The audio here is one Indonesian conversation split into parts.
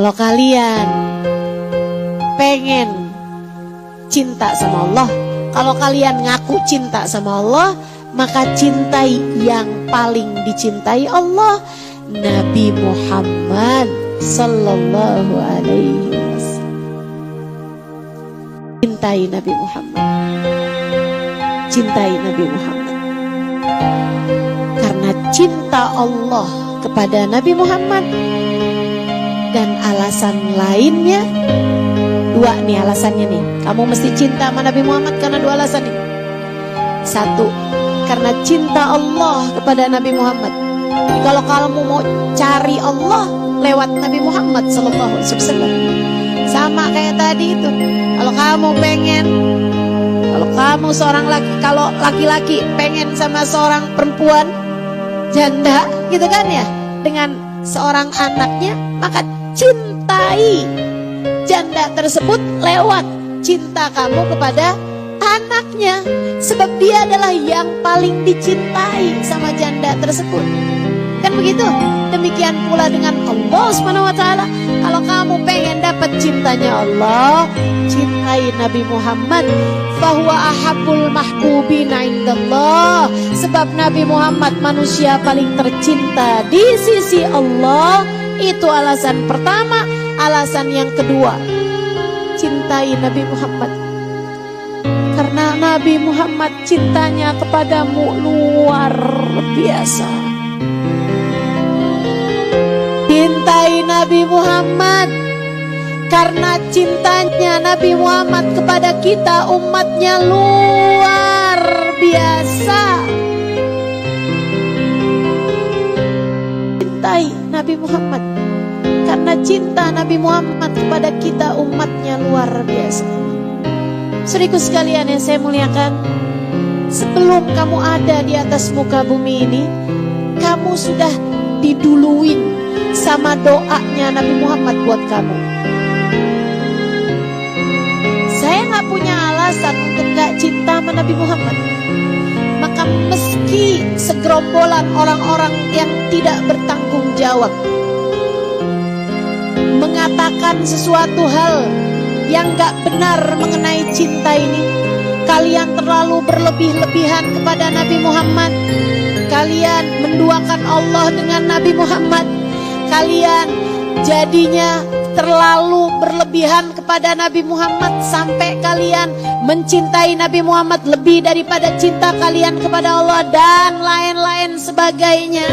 Kalau kalian pengen cinta sama Allah, kalau kalian ngaku cinta sama Allah, maka cintai yang paling dicintai Allah, Nabi Muhammad sallallahu alaihi wasallam. Cintai Nabi Muhammad. Cintai Nabi Muhammad. Karena cinta Allah kepada Nabi Muhammad dan alasan lainnya, dua nih alasannya nih. Kamu mesti cinta sama Nabi Muhammad karena dua alasan nih. Satu, karena cinta Allah kepada Nabi Muhammad. Jadi kalau kamu mau cari Allah lewat Nabi Muhammad sallallahu alaihi wasallam. Sama kayak tadi itu. Kalau kamu pengen, kalau kamu seorang laki, kalau laki-laki pengen sama seorang perempuan janda gitu kan ya, dengan seorang anaknya, maka cintai janda tersebut lewat cinta kamu kepada anaknya, sebab dia adalah yang paling dicintai sama janda tersebut. Kan begitu? Demikian pula dengan Allah Subhanahu wa taala. Kalau kamu pengen dapat cintanya Allah, cintai Nabi Muhammad. Fahuwa ahabbul mahbubina indallah. Sebab Nabi Muhammad manusia paling tercinta di sisi Allah. Itu alasan pertama. Alasan yang kedua, cintai Nabi Muhammad. Karena Nabi Muhammad cintanya kepadamu luar biasa. Cintai Nabi Muhammad. Karena cintanya Nabi Muhammad kepada kita umatnya luar biasa. Cintai Nabi Muhammad. Karena cinta Nabi Muhammad kepada kita umatnya luar biasa. Saudaraku sekalian yang saya muliakan, sebelum kamu ada di atas muka bumi ini, kamu sudah diduluin sama doanya Nabi Muhammad buat kamu. Saya gak punya alasan untuk gak cinta sama Nabi Muhammad. Maka meski segerombolan orang-orang yang tidak bertanggung jawab mengatakan sesuatu hal yang gak benar mengenai cinta ini, kalian terlalu berlebih-lebihan kepada Nabi Muhammad, kalian menduakan Allah dengan Nabi Muhammad, kalian jadinya terlalu berlebihan kepada Nabi Muhammad sampai kalian mencintai Nabi Muhammad lebih daripada cinta kalian kepada Allah dan lain-lain sebagainya.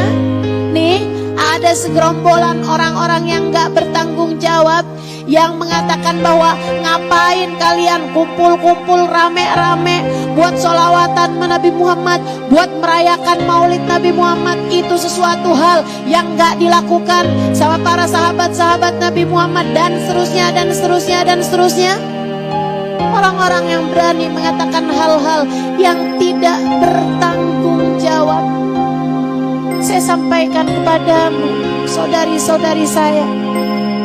Nih, ada segerombolan orang-orang yang gak bertanggung jawab yang mengatakan bahwa ngapain kalian kumpul-kumpul rame-rame buat sholawatan Nabi Muhammad, buat merayakan maulid Nabi Muhammad. Itu sesuatu hal yang gak dilakukan sama para sahabat-sahabat Nabi Muhammad, dan seterusnya dan seterusnya dan seterusnya. Orang-orang yang berani mengatakan hal-hal yang tidak bertanggung jawab. Saya sampaikan kepadamu, saudari-saudari saya,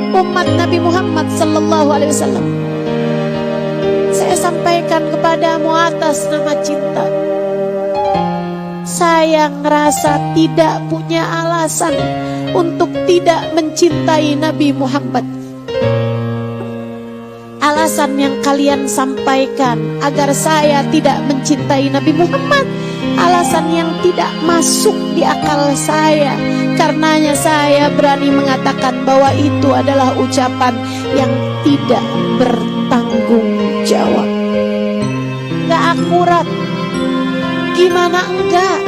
umat Nabi Muhammad sallallahu alaihi wasallam, saya sampaikan kepadamu atas nama cinta. Saya ngerasa tidak punya alasan untuk tidak mencintai Nabi Muhammad. Alasan yang kalian sampaikan agar saya tidak mencintai Nabi Muhammad, alasan yang tidak masuk di akal saya. Karenanya saya berani mengatakan bahwa itu adalah ucapan yang tidak bertanggung jawab. Gak akurat. Gimana enggak?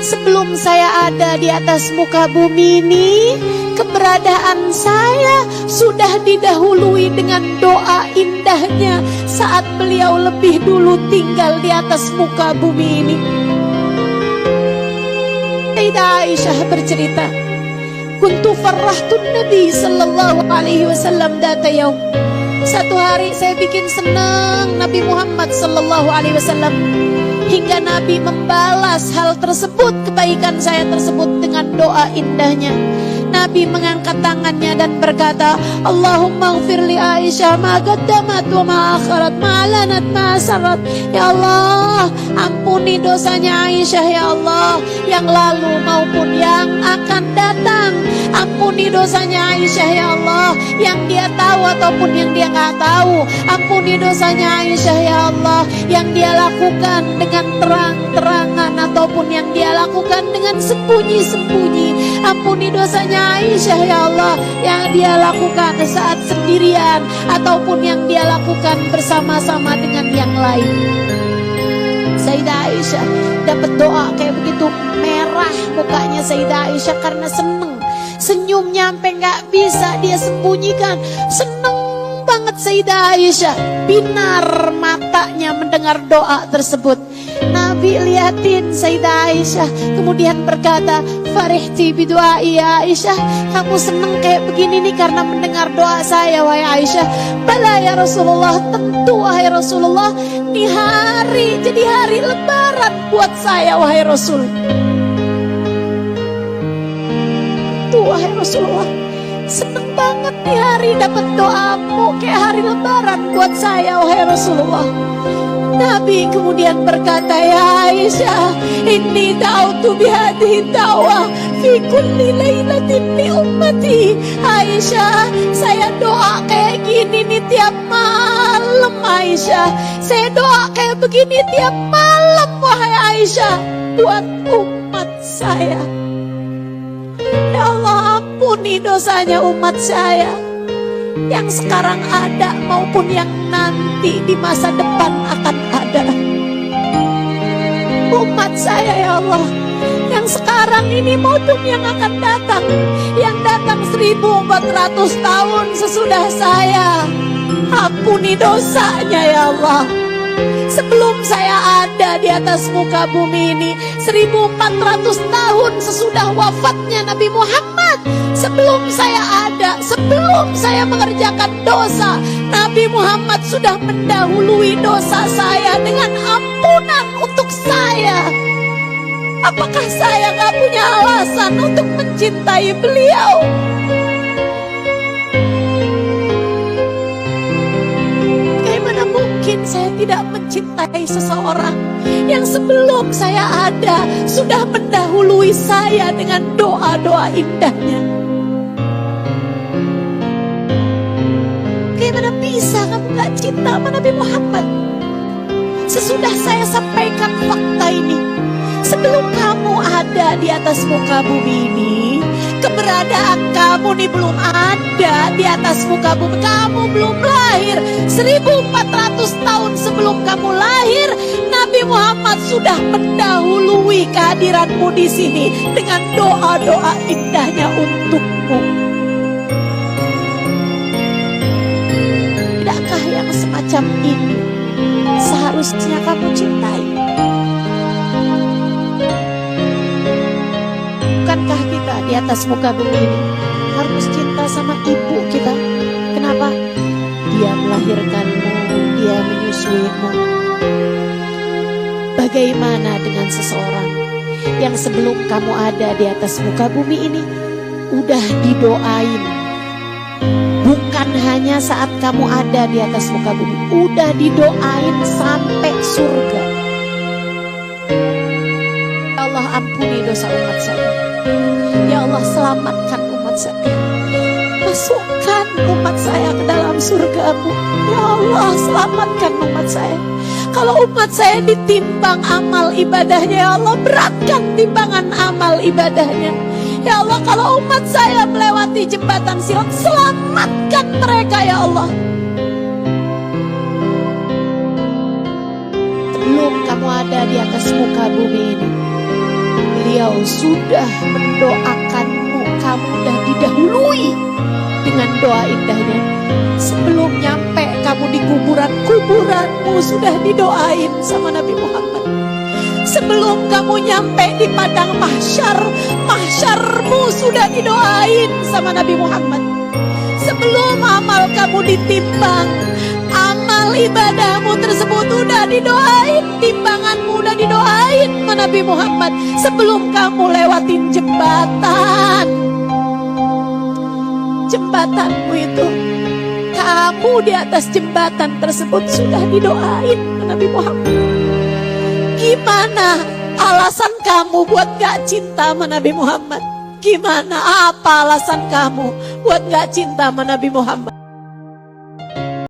Sebelum saya ada di atas muka bumi ini, keberadaan saya sudah didahului dengan doa indahnya saat beliau lebih dulu tinggal di atas muka bumi ini. Sayyidah Aisyah bercerita, kuntu farrahtun Nabi sallallahu alaihi wasallam data yaum. Satu hari saya bikin senang Nabi Muhammad sallallahu alaihi wasallam, hingga Nabi membalas hal tersebut, kebaikan saya tersebut, dengan doa indahnya. Nabi mengangkat tangannya dan berkata, Allahumma ghfir li Aisyah ma qaddamat wa ma akharat ma alanat ma asarrat. Ya Allah, ampuni dosanya Aisyah ya Allah, yang lalu maupun yang akan datang. Ampuni dosanya Aisyah ya Allah, yang dia tahu ataupun yang dia nggak tahu. Ampuni dosanya Aisyah ya Allah, yang dia lakukan dengan terang-terangan ataupun yang dia lakukan dengan sembunyi-sembunyi. Ampuni dosanya Aisyah ya Allah, yang dia lakukan saat sendirian ataupun yang dia lakukan bersama-sama dengan yang lain. Sayyidah Aisyah dapat doa kayak begitu, merah mukanya Sayyidah Aisyah karena seneng. Senyumnya sampai nggak bisa dia sembunyikan. Seneng banget Sayyidah Aisyah, binar matanya mendengar doa tersebut. Nabi liatin Sayyidah Aisyah, kemudian berkata, "Farihti bidu'ai ya Aisyah, kamu seneng kayak begini nih karena mendengar doa saya wahai Aisyah." "Bala ya Rasulullah, tentu wahai Rasulullah, ini hari jadi hari lebaran buat saya wahai Rasul." Tuh wahai Rasulullah, seneng banget nih hari dapat doamu kayak hari lebaran buat saya wahai Rasulullah. Nabi kemudian berkata, "Ya Aisyah, inni da'utu bihadihi da'wah fi kulli lailatin li ummati." Aisyah, saya doa kayak gini nih tiap malam Aisyah. Saya doa kayak begini tiap malam wahai Aisyah buat umat saya. Ya Allah, ampuni dosanya umat saya yang sekarang ada maupun yang nanti di masa depan akan ada. Umat saya ya Allah, yang sekarang ini maupun yang akan datang, yang datang 1400 tahun sesudah saya. Ampuni dosanya ya Allah. Sebelum saya ada di atas muka bumi ini, 1400 tahun sesudah wafatnya Nabi Muhammad, sebelum saya ada, sebelum saya mengerjakan dosa, Nabi Muhammad sudah mendahului dosa saya dengan ampunan untuk saya. Apakah saya gak punya alasan untuk mencintai beliau? Bagaimana mungkin saya tidak mencintai seseorang yang sebelum saya ada sudah mendahului saya dengan doa-doa indahnya? Bagaimana bisa kamu gak cinta sama Nabi Muhammad? Sesudah saya sampaikan fakta ini, sebelum kamu ada di atas muka bumi ini, keberadaan kamu nih belum ada di atas muka bumi. Kamu belum lahir. 1400 tahun sebelum kamu lahir, Nabi Muhammad sudah mendahului kehadiranmu di sini dengan doa-doa indahnya untukmu. Tidakkah yang semacam ini seharusnya kamu cintai? Bukankah kita di atas muka bumi ini harus cinta sama ibu kita? Kenapa? Dia melahirkanmu, dia menyusuimu. Bagaimana dengan seseorang yang sebelum kamu ada di atas muka bumi ini udah didoain? Bukan hanya saat kamu ada di atas muka bumi, udah didoain sampai surga. Ya Allah, ampuni dosa umat saya. Ya Allah, selamatkan umat saya. Masukkan umat saya ke dalam surga-Mu. Ya Allah, selamatkan umat saya. Kalau umat saya ditimbang amal ibadahnya, ya Allah, beratkan timbangan amal ibadahnya. Ya Allah, kalau umat saya melewati jembatan sirat, selamatkan mereka ya Allah. Sebelum kamu ada di atas muka bumi ini, beliau sudah mendoakanmu. Kamu sudah didahului dengan doa indahnya. Sebelum nyampe kamu di kuburan, kuburanmu sudah didoain sama Nabi Muhammad. Sebelum kamu nyampe di padang mahsyar, mahsyarmu sudah didoain sama Nabi Muhammad. Sebelum amal kamu ditimbang, amal ibadahmu tersebut sudah didoain, timbanganmu sudah didoain sama Nabi Muhammad. Sebelum kamu lewatin jembatan, jembatanmu itu, kamu di atas jembatan tersebut sudah didoain sama Nabi Muhammad. Gimana alasan kamu buat gak cinta sama Nabi Muhammad? Gimana? Apa alasan kamu buat gak cinta sama Nabi Muhammad.